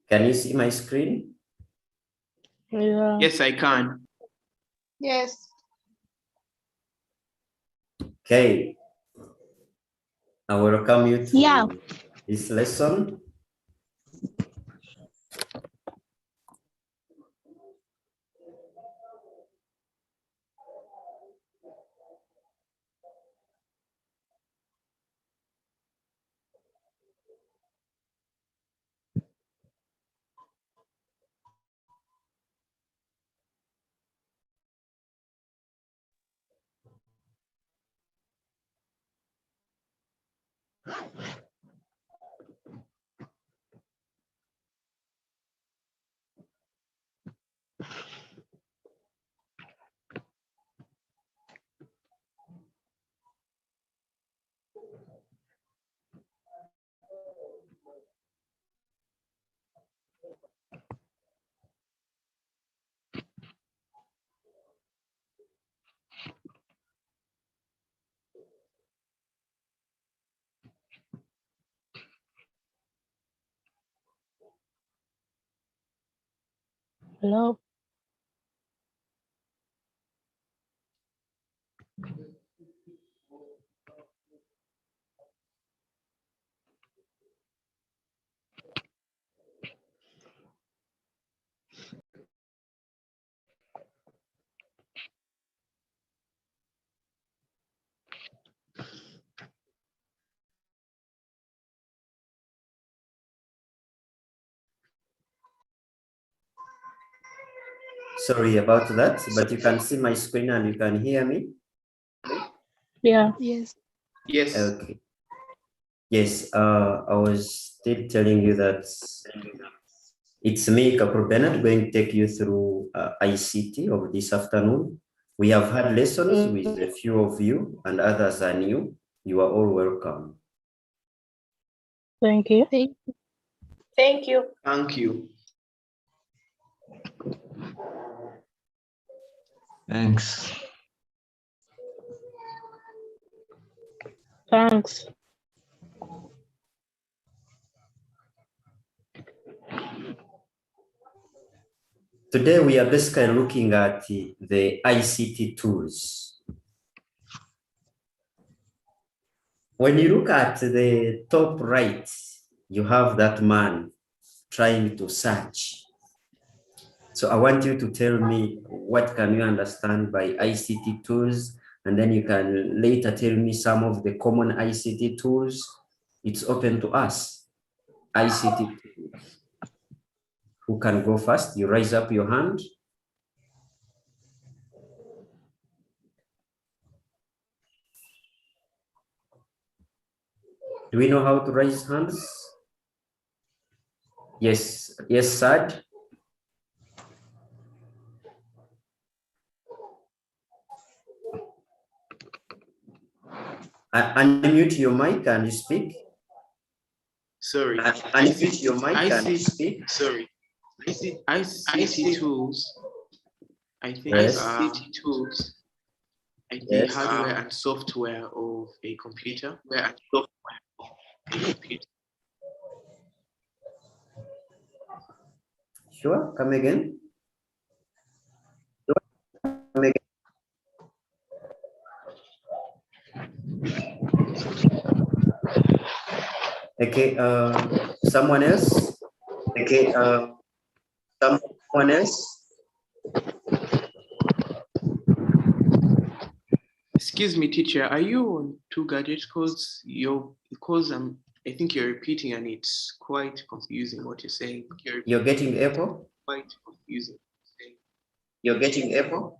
Can you see my screen? Yeah. Yes, I can. Yes. Okay. I welcome you to Yeah. this lesson. Hello. Sorry about that, but you can see my screen and you can hear me. Yeah. Yes. Yes. Okay. Yes, I was still telling you that it's me, Kapur Bernard, going to take you through ICT of this afternoon. We have had lessons with a few of you and others are new. You are all welcome. Thank you. Thank you. Thank you. Thanks. Thanks. Today we are basically looking at the ICT tools. When you look at the top right, you have that man trying to search. So I want you to tell me what can you understand by ICT tools, and then you can later tell me some of the common ICT tools. It's open to us. ICT tools. Who can go first? You raise up your hand. Do we know how to raise hands? Yes, yes, Sad. Unmute your mic and speak. Sorry. Unmute your mic and speak. Sorry. ICT tools. I think Yes. ICT tools. I think Yes. hardware and software of a computer. Sure, come again. Come again. Okay, someone else? Okay, someone else? Excuse me, teacher. Are you on two gadget codes? I think you're repeating and it's quite confusing what you're saying. You're getting Apple? Quite confusing. You're getting Apple?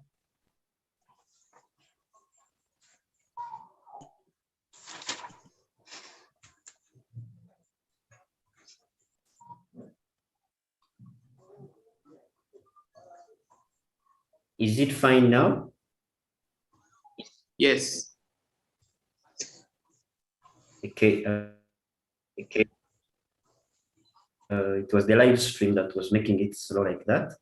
Is it fine now? Yes. Okay. Okay. It was the live stream that was making it slow like that.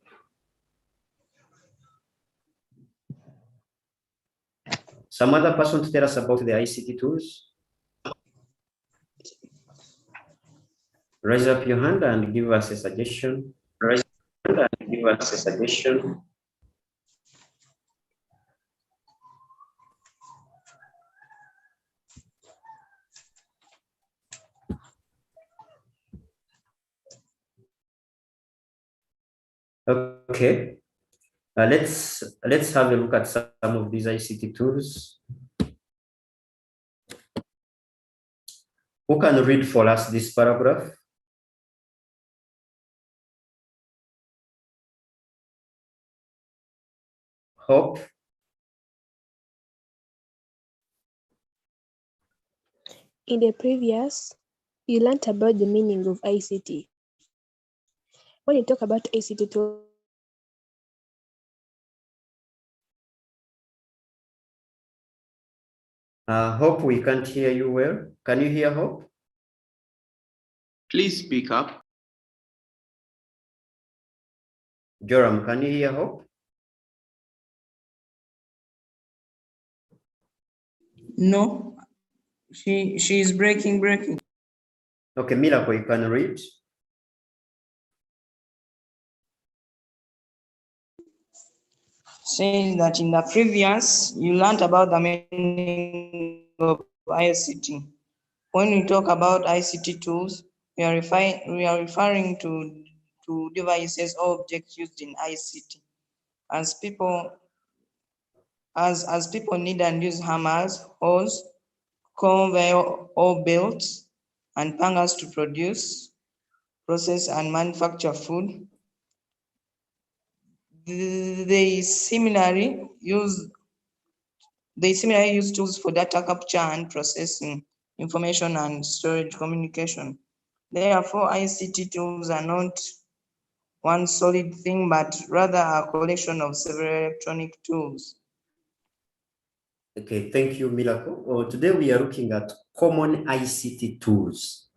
Some other person to tell us about the ICT tools? Raise up your hand and give us a suggestion. Raise up your hand and give us a suggestion. Okay. Let's have a look at some of these ICT tools. Who can read for us this paragraph? Hope. In the previous, you learnt about the meaning of ICT. When you talk about ICT tool, Hope, we can't hear you well. Can you hear Hope? Please speak up. Joram, can you hear Hope? No, she is breaking. Okay, Miracle, you can read. Saying that in the previous, you learned about the meaning of ICT. When we talk about ICT tools, we are referring to devices or objects used in ICT. As people need and use hammers, hoes, conveyor or belts, and pangers to produce, process, and manufacture food. They similarly use tools for data capture and processing, information and storage communication. Therefore, ICT tools are not one solid thing, but rather a collection of several electronic tools. Okay, thank you, Milako. Today we are looking at common ICT tools.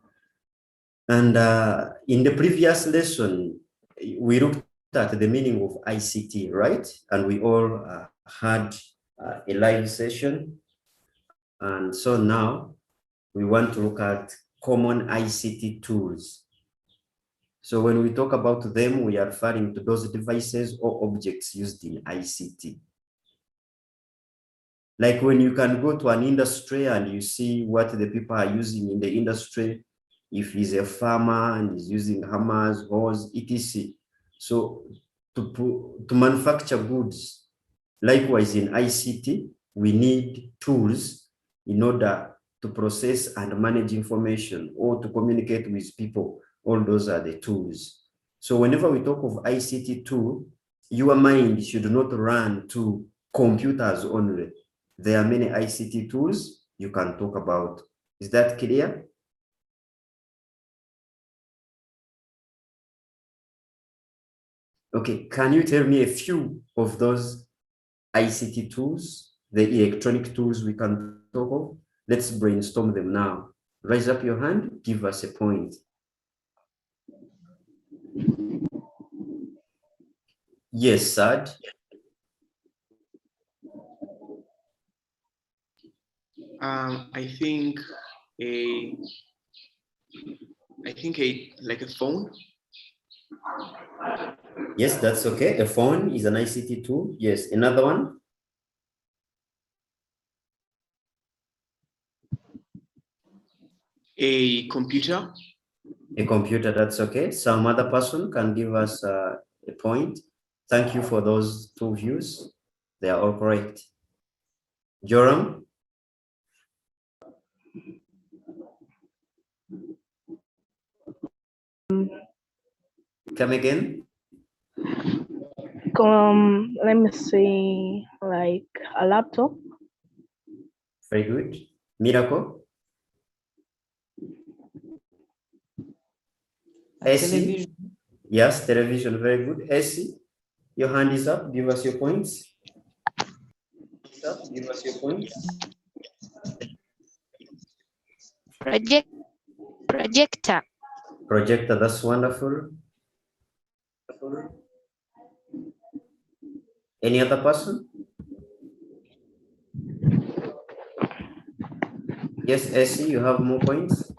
And in the previous lesson, we looked at the meaning of ICT, right? And we all had a live session. And so now we want to look at common ICT tools. So when we talk about them, we are referring to those devices or objects used in ICT. Like when you can go to an industry and you see what the people are using in the industry, if he's a farmer and he's using hammers, hoes, etc. So to manufacture goods, likewise in ICT, we need tools in order to process and manage information or to communicate with people. All those are the tools. So whenever we talk of ICT tool, your mind should not run to computers only. There are many ICT tools you can talk about. Is that clear? Okay, can you tell me a few of those ICT tools, the electronic tools we can talk of? Let's brainstorm them now. Raise up your hand, give us a point. Yes, Sad. I think like a phone. Yes, that's okay. A phone is an ICT tool. Yes, another one. A computer. A computer, that's okay. Some other person can give us a point. Thank you for those two views. They are all correct. Joram? Come again? let me say, like a laptop. Very good. Miracle? Television. Yes, television, very good. Essie, your hand is up. Give us your points. Give us your points. Projector. Projector, that's wonderful. Any other person? Yes, Essie, you have more points.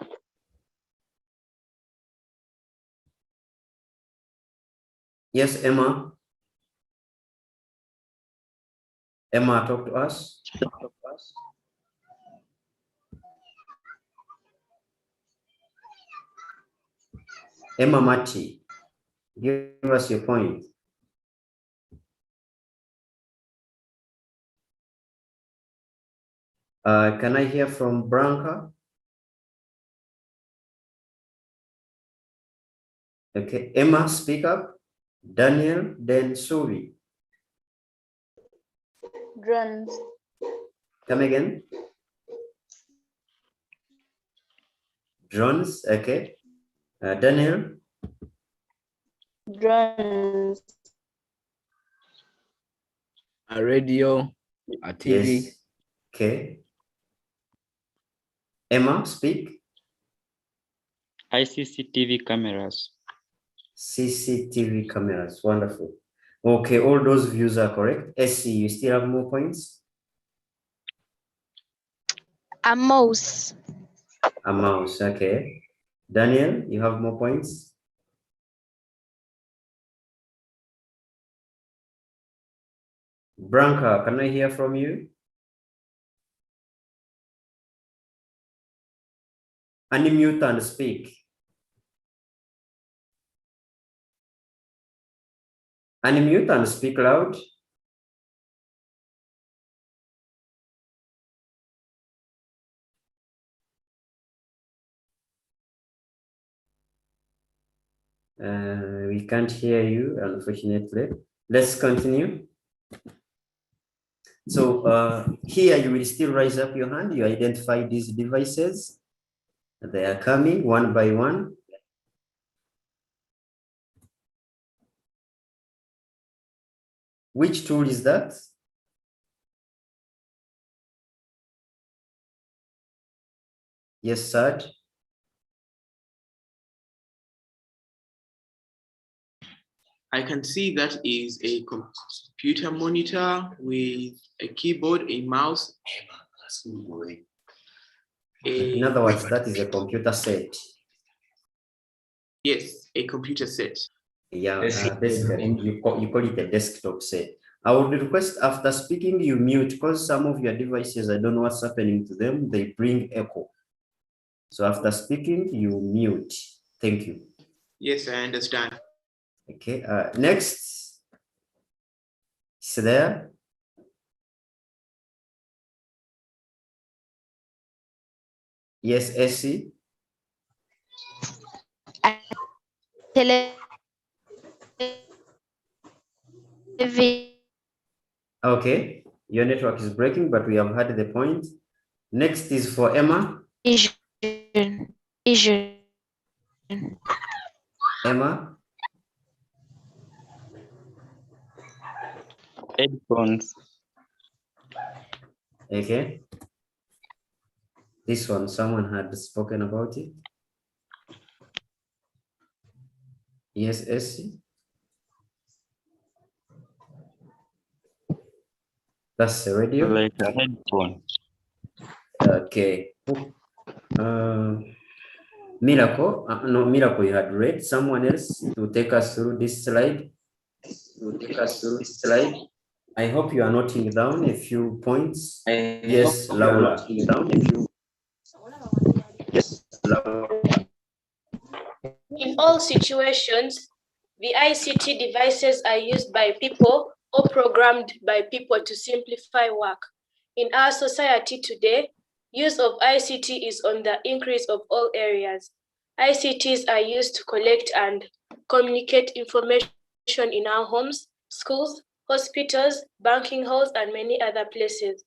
Yes, Emma. Emma, talk to us. Emma Mati, give us your point. Can I hear from Branca? Okay, Emma, speak up. Daniel, then Suvi. Drones. Come again. Drones, okay. Daniel, Drones. A radio, a TV. yes. Okay. Emma, speak. ICCTV cameras. CCTV cameras, wonderful. Okay, all those views are correct. SC, you still have more points? A mouse. A mouse, okay. Daniel, you have more points? Branca, can I hear from you? Unmute and speak. Unmute and speak loud. We can't hear you, unfortunately. Let's continue. So here you will still raise up your hand. You identify these devices. They are coming one by one. Which tool is that? Yes, Sir. I can see that is a computer monitor with a keyboard, a mouse. In other words, that is a computer set. Yes, a computer set. Yeah, basically you call it a desktop set. I would request after speaking you mute, because some of your devices, I don't know what's happening to them, they bring echo. So after speaking, you mute. Thank you. Yes, I understand. Okay, next. Is there? Yes, SC. Okay, your network is breaking, but we have had the point. Next is for Emma. Emma. Headphones. Okay. This one, someone had spoken about it. Yes, SC. That's the radio. Like a headphone. Okay. Miracle, no, Miracle, you had read. Someone else to take us through this slide. I hope you are noting down a few points. Yes, Laura. In all situations, the ICT devices are used by people or programmed by people to simplify work. In our society today, use of ICT is on the increase of all areas. ICTs are used to collect and communicate information in our homes, schools, hospitals, banking halls, and many other places.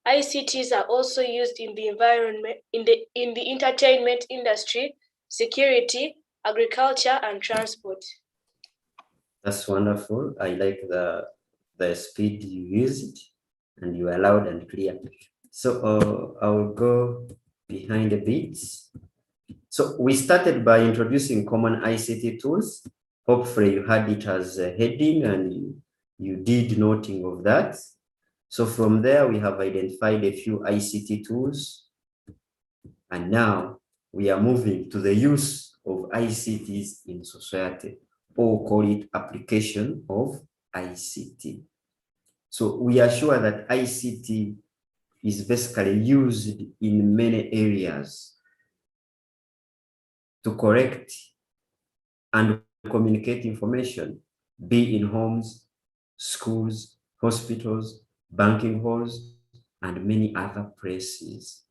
ICTs are also used in the environment, in the entertainment industry, security, agriculture, and transport. That's wonderful. I like the speed you used, and you are loud and clear. So I will go behind a bit. So we started by introducing common ICT tools. Hopefully you had it as a heading and you did noting of that. So from there, we have identified a few ICT tools. And now we are moving to the use of ICTs in society. or call it application of ICT. So we are sure that ICT is basically used in many areas to correct and communicate information, be in homes, schools, hospitals, banking halls, and many other places.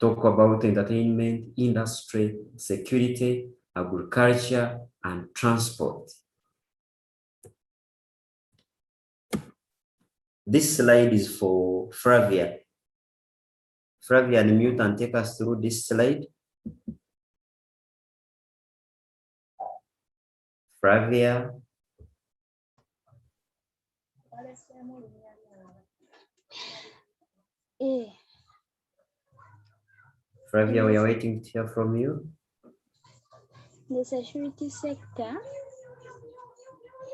Talk about entertainment, industry, security, agriculture, and transport. This slide is for Flavia. Flavia, unmute and take us through this slide. Flavia. Flavia, we are waiting to hear from you. The security sector,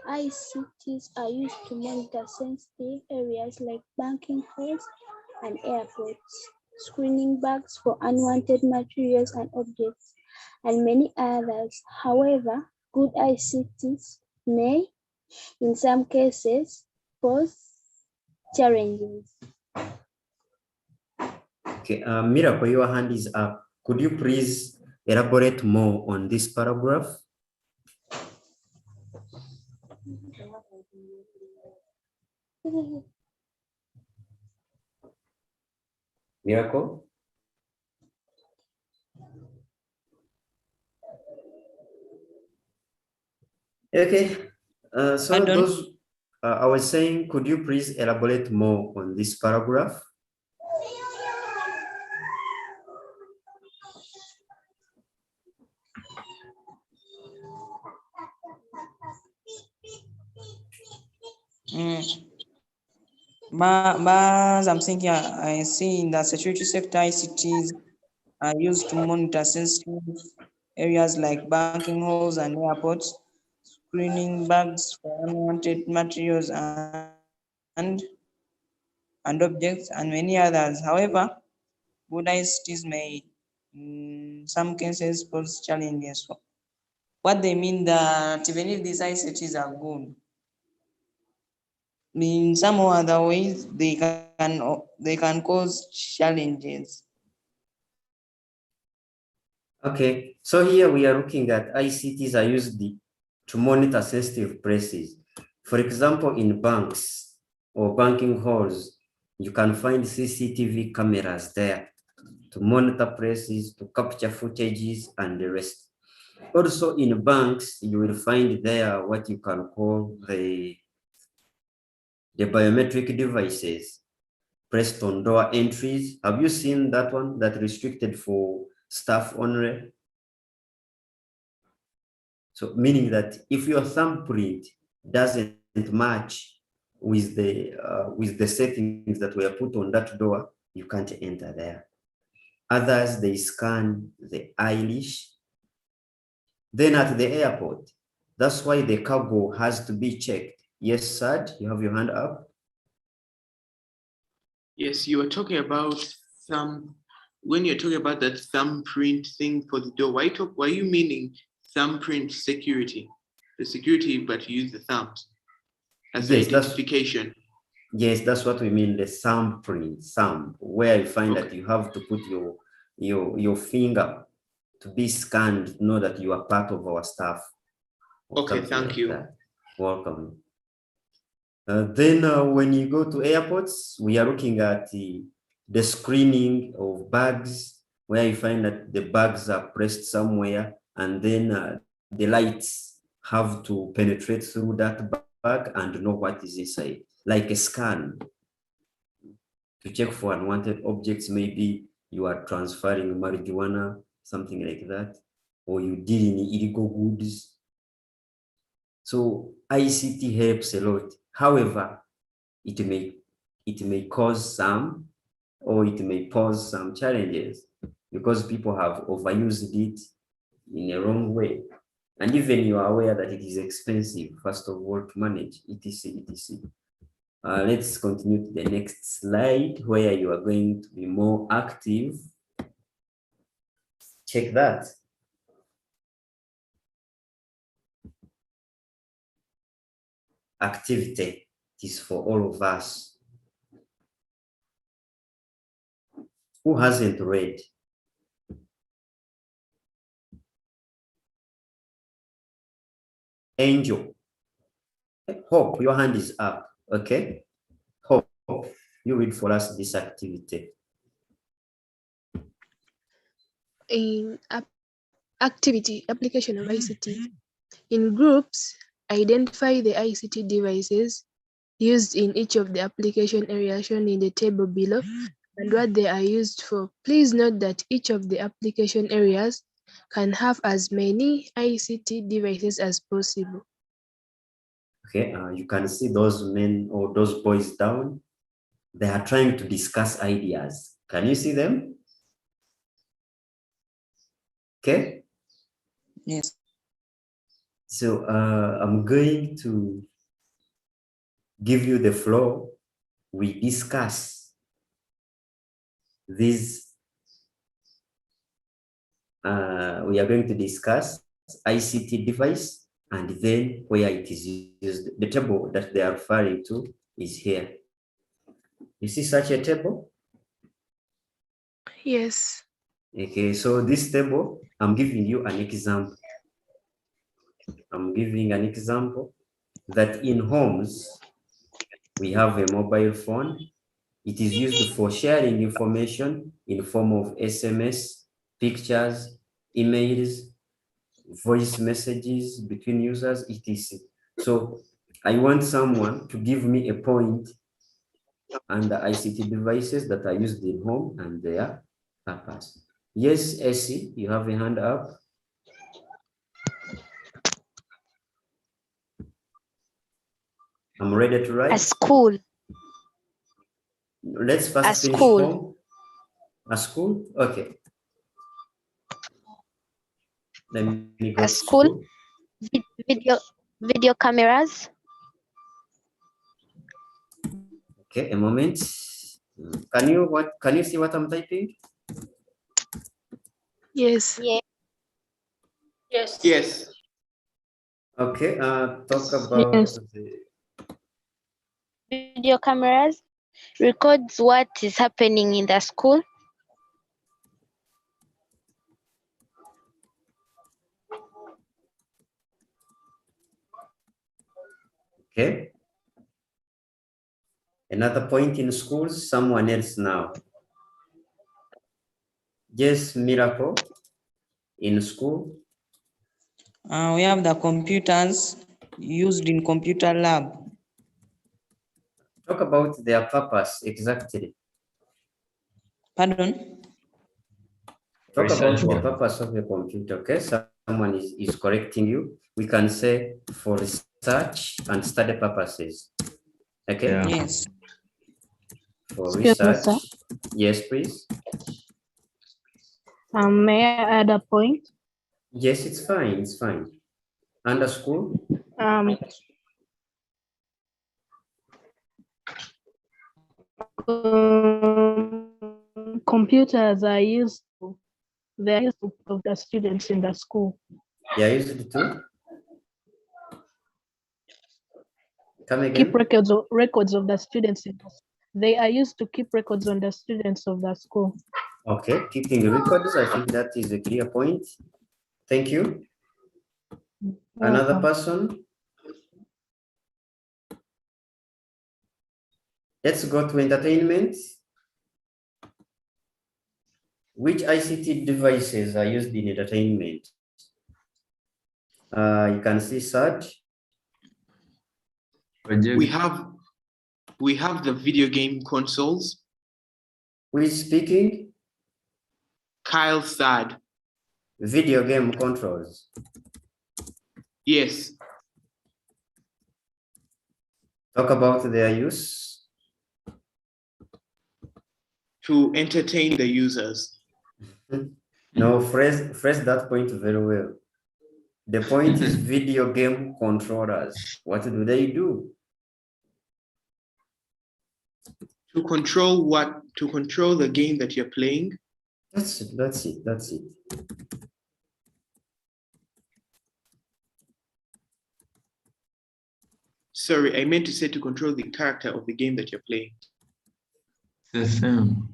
ICTs are used to monitor sensitive areas like banking halls and airports, screening bags for unwanted materials and objects, and many others. However, good ICTs may, in some cases, pose challenges. Okay, Miracle, your hand is up. Could you please elaborate more on this paragraph? Miracle? Okay, so those, I was saying, could you please elaborate more on this paragraph? As I'm thinking, I see in the security sector, ICTs are used to monitor sensitive areas like banking halls and airports, screening bags for unwanted materials and objects, and many others. However, good ICTs may, in some cases, pose challenges. What they mean that even if these ICTs are good, in some or other ways, they can cause challenges. Okay, so here we are looking at ICTs are used to monitor sensitive places. For example, in banks or banking halls, you can find CCTV cameras there to monitor places, to capture footages and the rest. Also in banks, you will find there what you can call the biometric devices pressed on door entries. Have you seen that one that restricted for staff only? So meaning that if your thumbprint doesn't match with the settings that were put on that door, you can't enter there. Others, they scan the eyelash. Then at the airport, that's why the cargo has to be checked. Yes, Sad, you have your hand up. Yes, you were talking about when you're talking about that thumbprint thing for the door, why are you meaning thumbprint security? The security, but you use the thumbs as the identification. Yes, that's what we mean, the thumbprint, where you find that you have to put your finger to be scanned to know that you are part of our staff. Okay, thank you. Welcome. Then when you go to airports, we are looking at the screening of bags, where you find that the bags are pressed somewhere, and then the lights have to penetrate through that bag and know what is inside, like a scan to check for unwanted objects. Maybe you are transferring marijuana, something like that, or you deal in illegal goods. So ICT helps a lot. However, it may cause some, or it may pose some challenges because people have overused it in a wrong way. And even you are aware that it is expensive, first of all, to manage, etc, etc. Let's continue to the next slide where you are going to be more active. Check that. activity. It is for all of us. Who hasn't read? Angel. Hope, your hand is up. Okay. Hope, you read for us this activity. In activity, application of ICT. In groups, identify the ICT devices used in each of the application areas shown in the table below and what they are used for. Please note that each of the application areas can have as many ICT devices as possible. Okay, you can see those men or those boys down. They are trying to discuss ideas. Can you see them? Okay. Yes. So I'm going to give you the floor. We discuss this. We are going to discuss ICT device and then where it is used. The table that they are referring to is here. You see such a table? Yes. Okay, so this table, I'm giving you an example. I'm giving an example that in homes, we have a mobile phone. It is used for sharing information in form of SMS, pictures, emails, voice messages between users, etc. So I want someone to give me a point and the ICT devices that are used in home and their purpose. Yes, Essie, you have a hand up. I'm ready to write. A school. Let's first A finish school. home. A school? Okay. Let me go A to school. Video cameras. Okay, a moment. Can you see what I'm typing? Yes. Yeah. Yes. Yes. Okay, talk about Yes. the Video cameras records what is happening in the school. okay. Another point in schools, someone else now. Yes, Miracle, in school. We have the computers used in computer lab. Talk about their purpose exactly. Pardon? Talk about the Research. purpose of the computer, okay? Someone is correcting you. We can say for research and study purposes. Okay? Yeah. Yes. For Excuse me, research. sir. Yes, please. May I add a point? Yes, it's fine. It's fine. Under school? Um, computers are used to, they're used to of the students in the school. Yeah, used to. Come Keep again. records of the students in the, they are used to keep records on the students of the school. Okay, keeping records. I think that is a clear point. Thank you. Another Welcome. person. Let's go to entertainment. Which ICT devices are used in entertainment? You can see search. We have the video game consoles. Who is speaking? Kyle Sad. Video game controls. Yes. Talk about their use. To entertain the users. No, phrase that point very well. The point is video game controllers. What do they do? To control what? To control the game that you're playing. That's it. That's it. Sorry, I meant to say to control the character of the game that you're playing. The same.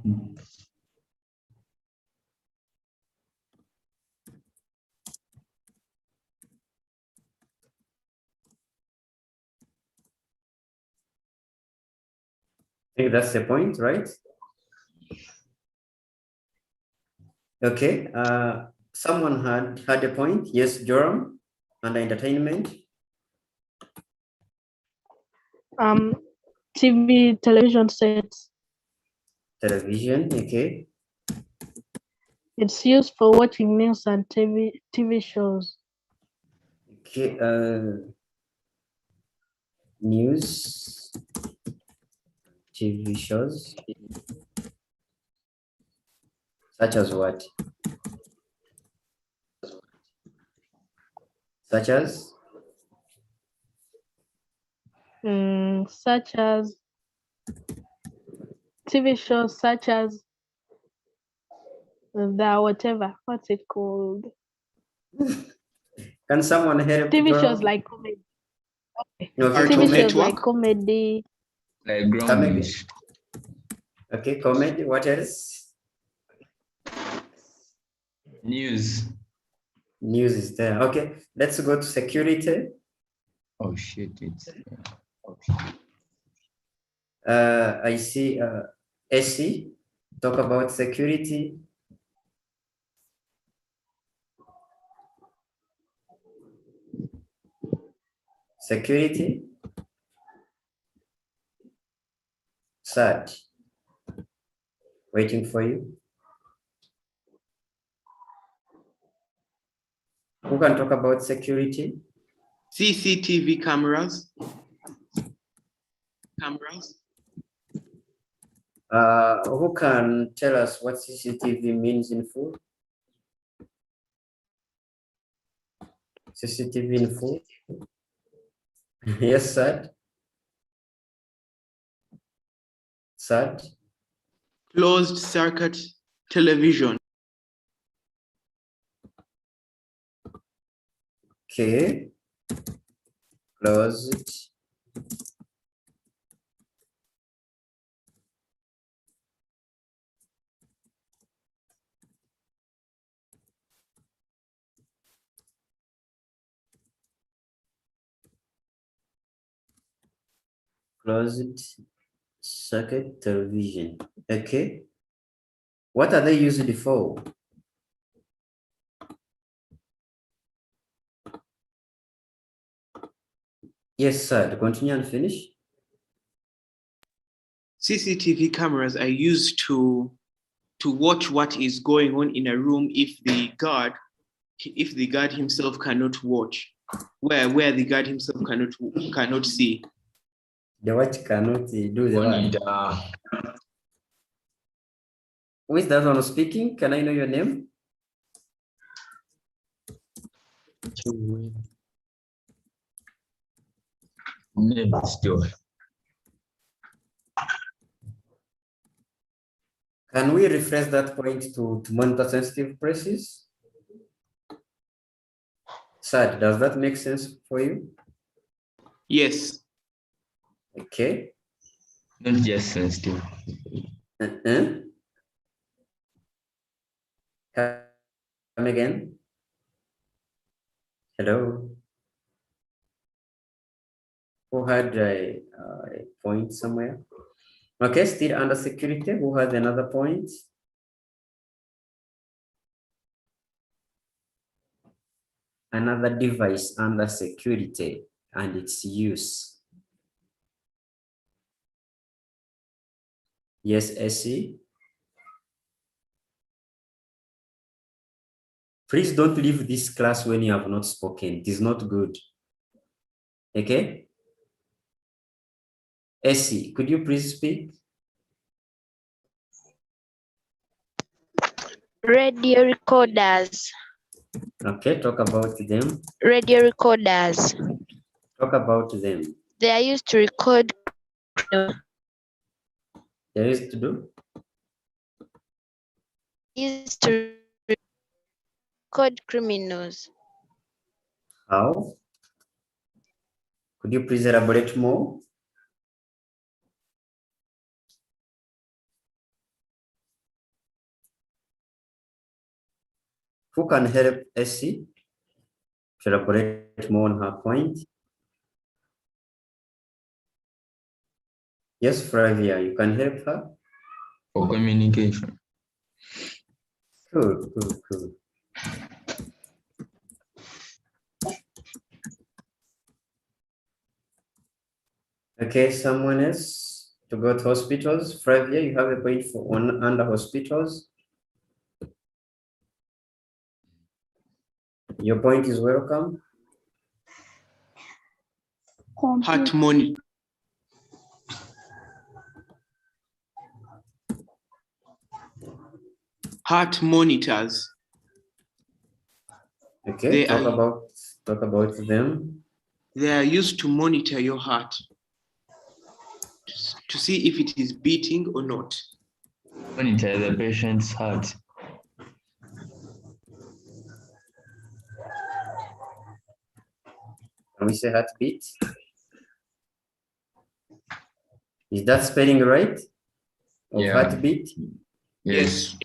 I think that's the point, right? Okay. Someone had a point. Yes, Joram, and entertainment. TV, television sets. Television, okay. It's used for watching news and TV shows. Okay. News, TV shows, such as what? Such as? Such as TV shows, such as the whatever, what's it called? Can someone help? TV Joram? shows like comedy. Okay. Okay. TV shows like comedy. Like grounding. Okay, comedy. What else? News. News is there. Okay, let's go to security. Oh shit, it's I see AC talk about security. Security. Sad. Waiting for you. Who can talk about security? CCTV cameras. Who can tell us what CCTV means in full? CCTV in full? Yes, Sad. Sad. Closed circuit television. Okay. Closed. Closed circuit television. Okay. What are they used for? Yes, sir. Continue and finish. CCTV cameras are used to watch what is going on in a room if the guard himself cannot watch, where the guard himself cannot see. The watch cannot do the what? Who is that one speaking? Can I know your name? name still. Can we refresh that point to monitor sensitive presses? Sad, does that make sense for you? Yes. Okay. Not just sensitive. Come again. Hello. Who had a point somewhere? Okay, still under security. Who has another point? Another device under security and its use. Yes, Essie. Please don't leave this class when you have not spoken. It is not good. Okay? Essie, could you please speak? Radio recorders. Okay, talk about them. Radio recorders. Talk about them. They are used to record. There is to do? Used to record criminals. How? Could you please elaborate more? Who can help Essie to elaborate more on her point? Yes, Flavia, you can help her? For communication. Cool, cool, cool. Okay, someone else to go to hospitals. Flavia, you have a point for one under hospitals. Your point is welcome. Heart monitor. Heart monitors. Okay, talk about them. They are used to monitor your heart to see if it is beating or not. Monitor the patient's heart. Can we say heartbeat? Is that spelling right? Of Yeah. heartbeat? Yes.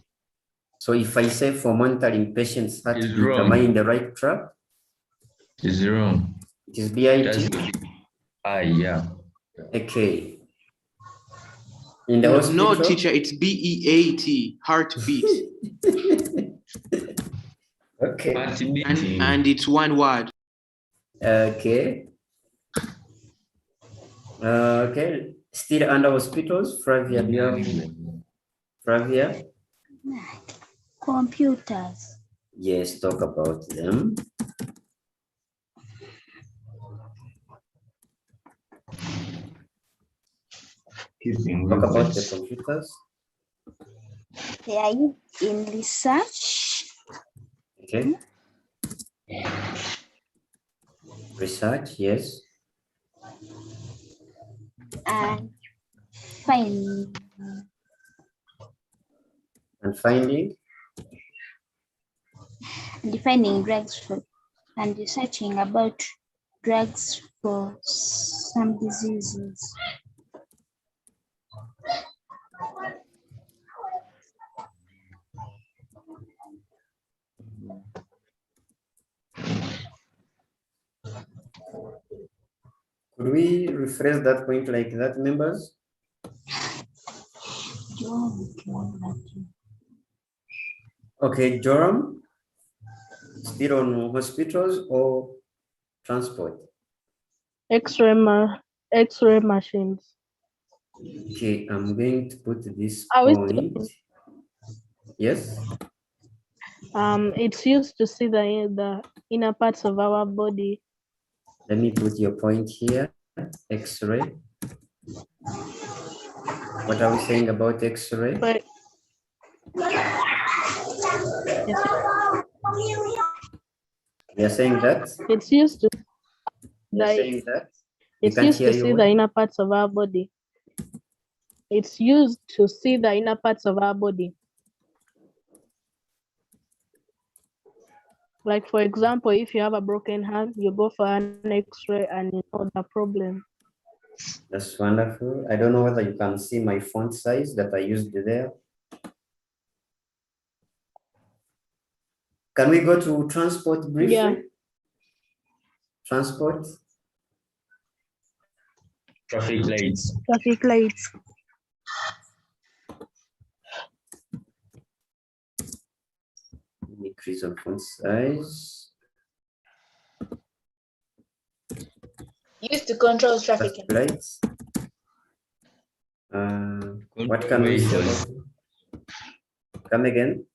So if I say for monitoring patients' heartbeat, wrong. am I in the right track? It's wrong. It is BIT? That's yeah. Okay. In the No, hospital? no, teacher, it's BEAT, heartbeat. Okay. And it's one word. Okay. Okay. Still under hospitals, Flavia, do you have Flavia? Computers. Yes, talk about them. Talk about the computers. They are used in research. Okay. Research, yes. And finding. And finding? Defining drugs for and researching about drugs for some diseases. Could we rephrase that point like that, members? Okay, Joram, still on hospitals or transport? X-ray machines. Okay, I'm going to put this Are we point. Yes. It's used to see the inner parts of our body. Let me put your point here. X-ray. What are we saying about X-ray? But We are saying that. it's used to We are saying that. it's used to see the inner parts of our body. It's used to see the inner parts of our body. Like, for example, if you have a broken hand, you go for an X-ray and you know the problem. That's wonderful. I don't know whether you can see my font size that I used there. Can we go to transport briefly? Yeah. Transport. Traffic lights. Traffic lights. Increase of font size. Used to control traffic. Lights. What can we say about it? Come again.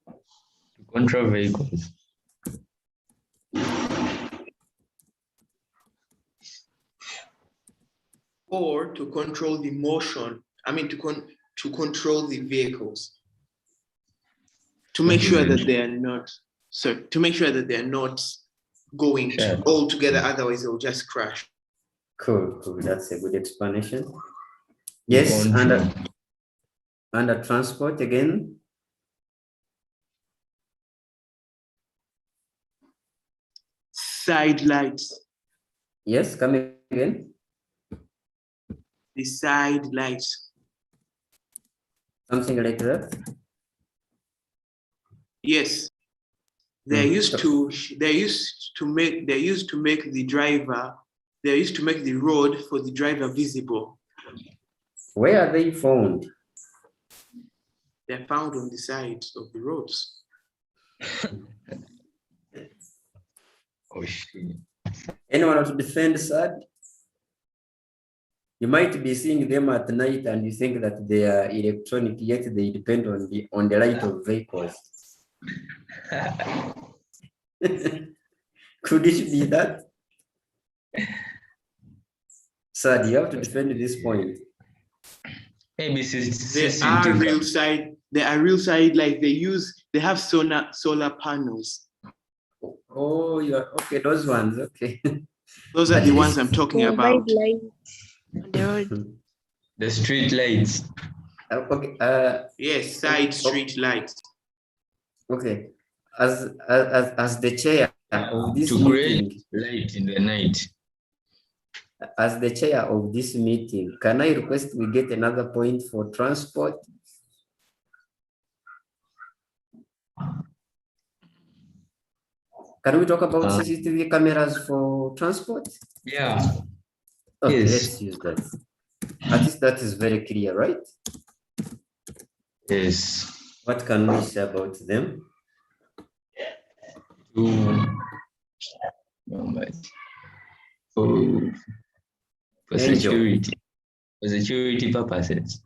To control vehicles. Or to control the motion. I mean, to control the vehicles. To make sure that they are not, to make sure that they are not going all together, otherwise they will just crash. Cool, cool. That's a good explanation. Yes, under transport again. Side lights. Yes, come again. The side lights. Something like that. Yes. They're used to make the road for the driver visible. Where are they found? They're found on the sides of the roads. Oh shit. Anyone want to defend SAD? You might be seeing them at night and you think that they are electronic, yet they depend on the light of vehicles. Could it be that? SAD, you have to defend this point. Maybe They are real side, like they have solar panels. Oh, you're okay, those ones, okay. Those are the ones I'm talking about. The street lights. Okay. Yes, side street lights. Okay. As the chair of this To meeting, create light in the night. as the chair of this meeting, can I request we get another point for transport? Can we talk about CCTV cameras for transport? Yeah. Okay, Yes. let's use that. At least that is very clear, right? Yes. What can we say about them? For security. For security purposes.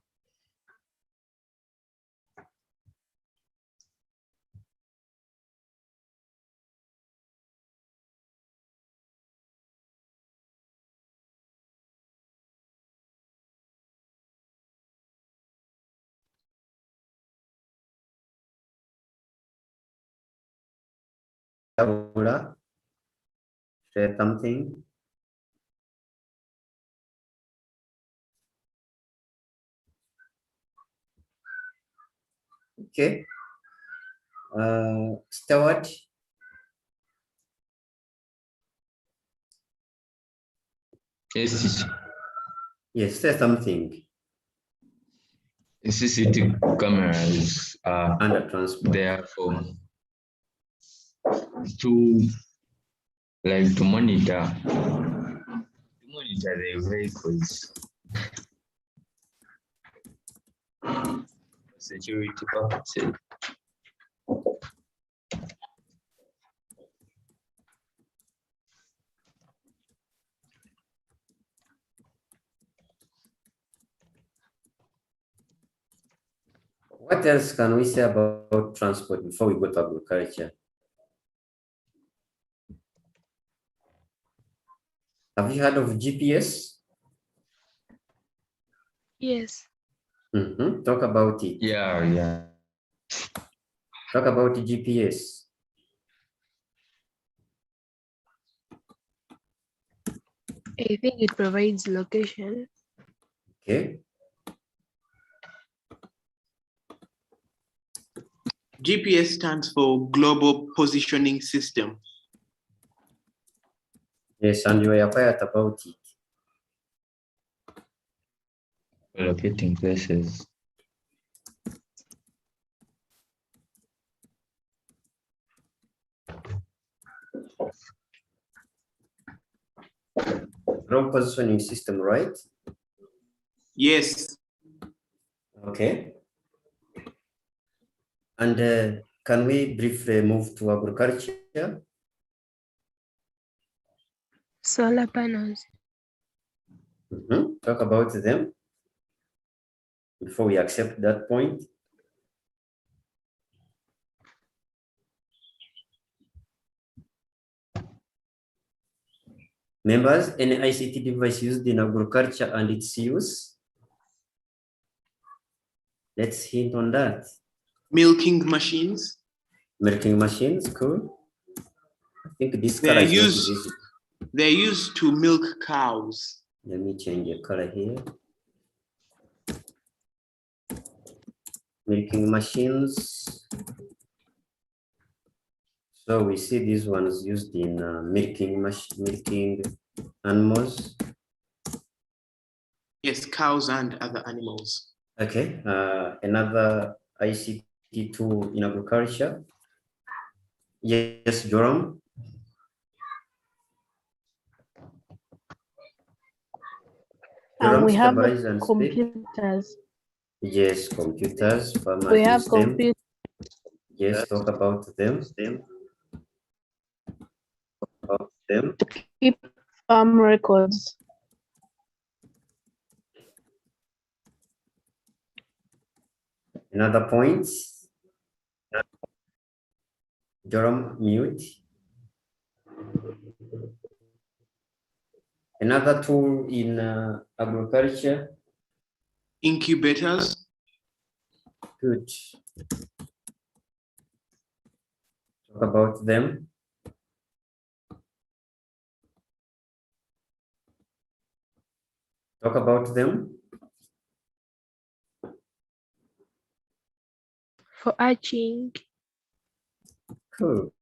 Say something. Okay. Stewart. Yes. Yes, say something. CCTV cameras are under transport. Therefore, to monitor the vehicles. Security purposes. What else can we say about transport before we go to agriculture? Have you heard of GPS? Yes. Talk about it. Yeah. Talk about GPS. I think it provides location. Okay. GPS stands for Global Positioning System. Yes, and you are quiet about it. Locating places. Global positioning system, right? Yes. Okay. And can we briefly move to agriculture? Solar panels. Talk about them before we accept that point. Members, any ICT device used in agriculture and its use? Let's hint on that. Milking machines. Milking machines, cool. I think this color They're is not used, visible. they're used to milk cows. Let me change the color here. Milking machines. So we see these ones used in milking Animals. Yes, cows and other animals. Okay. Another ICT tool in agriculture. Yes, Joram. We have stabilize and speak. computers. Yes, computers. Farmers We have use them. computers. Yes, talk about them. To keep farm records. Another point. Joram, mute. Another tool in agriculture. Incubators. Good. Talk about them. Talk about them. For hatching. Cool.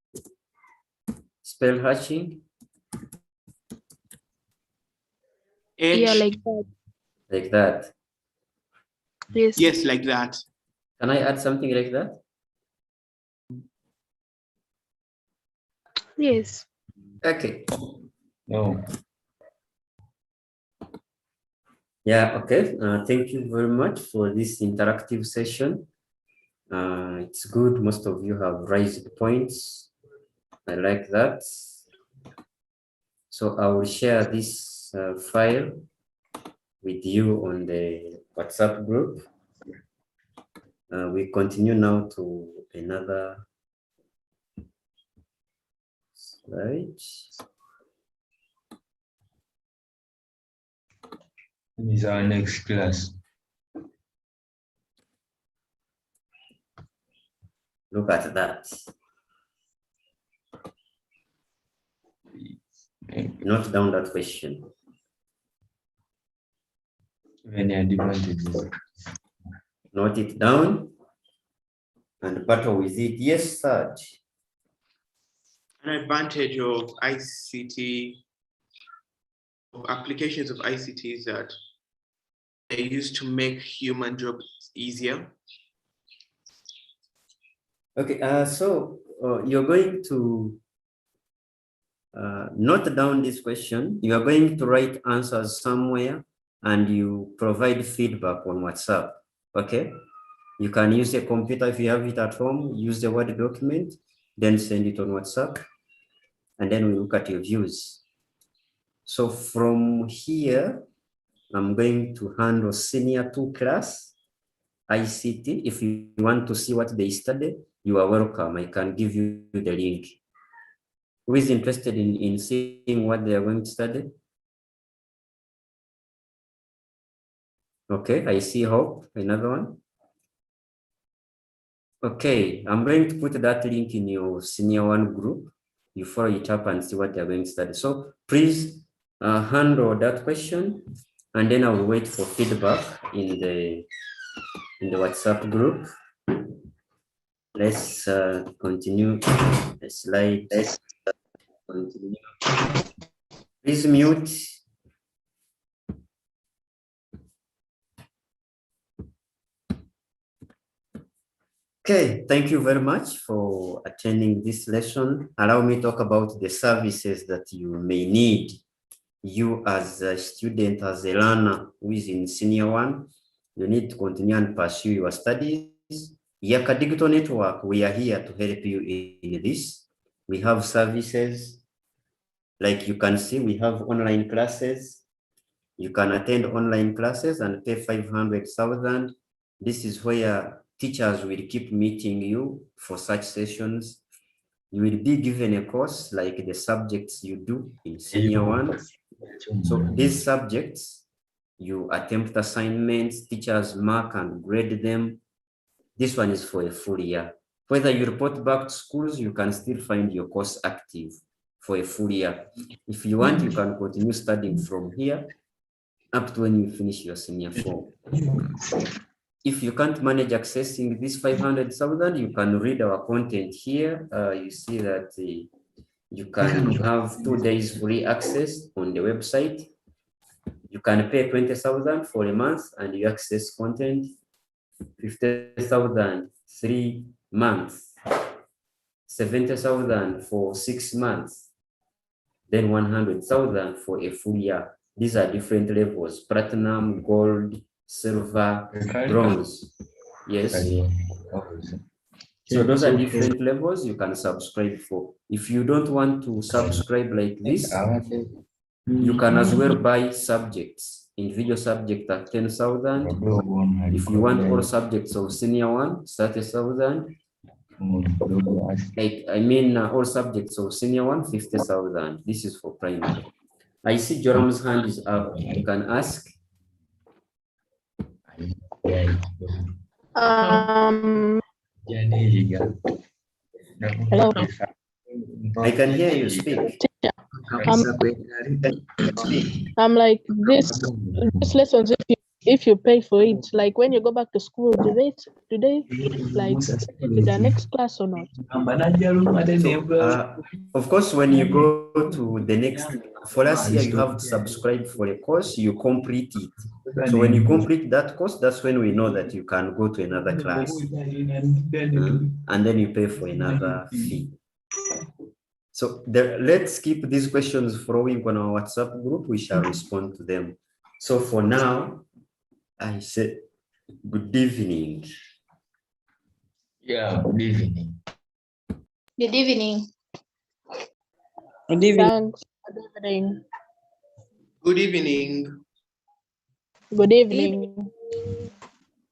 Spell hatching. Yeah, like that. Like that. Yes. Yes, like that. Can I add something like that? Yes. Okay. No. Yeah, okay. Thank you very much for this interactive session. It's good. Most of you have raised points. I like that. So I will share this file with you on the WhatsApp group. We continue now to another slide. This is our next class. Look at that. Note down that question. Any advantages? Note it down and battle with it. Yes, Serge. An advantage of ICT, of applications of ICT is that they used to make human jobs easier. Okay, so you're going to note down this question. You are going to write answers somewhere and you provide feedback on WhatsApp, okay? You can use a computer if you have it at home, use the Word document, then send it on WhatsApp, and then we look at your views. So from here, I'm going to handle Senior 2 class, ICT. If you want to see what they study, you are welcome. I can give you the link. Who is interested in seeing what they are going to study? Okay, I see Hope, another one. Okay, I'm going to put that link in your Senior 1 group. You follow it up and see what they're going to study. So please handle that question, and then I will wait for feedback in the WhatsApp group. Let's continue the slide. Let's continue. Please mute. Okay, thank you very much for attending this lesson. Allow me to talk about the services that you may need. You as a student, as a learner who is in Senior 1, you need to continue and pursue your studies. Yaka Digital Network, we are here to help you in this. We have services, like you can see, we have online classes. You can attend online classes and pay 500,000. This is where teachers will keep meeting you for such sessions. You will be given a course like the subjects you do in Senior 1. So these subjects, you attempt assignments, teachers mark and grade them. This one is for a full year. Whether you report back to schools, you can still find your course active for a full year. If you want, you can continue studying from here up to when you finish your Senior 4. If you can't manage accessing this 500,000, you can read our content here. You see that You can have 2 days free access on the website. You can pay 20,000 for a month and you access content. 50,000 3 months. 70,000 for 6 months. Then 100,000 for a full year. These are different levels: platinum, gold, silver, bronze. Yes. So those are different levels you can subscribe for. If you don't want to subscribe like this, you can as well buy subjects. Individual subject at 10,000. If you want all subjects of senior 1, 30,000. All subjects of senior 1, 50,000. This is for primary. I see Joram's hand is up. You can ask. Hello. I can hear you speak. I'm like this lessons, if you pay for it, like when you go back to school, do they like take it to the next class or not? Of course, when you go to the next, for us here, you have to subscribe for a course, you complete it. So when you complete that course, that's when we know that you can go to another class. And then you pay for another fee. So let's keep these questions flowing on our WhatsApp group. We shall respond to them. So for now, I said good evening. Yeah, good evening. Good evening. Good evening. Thanks. Good evening. Good evening. Good evening.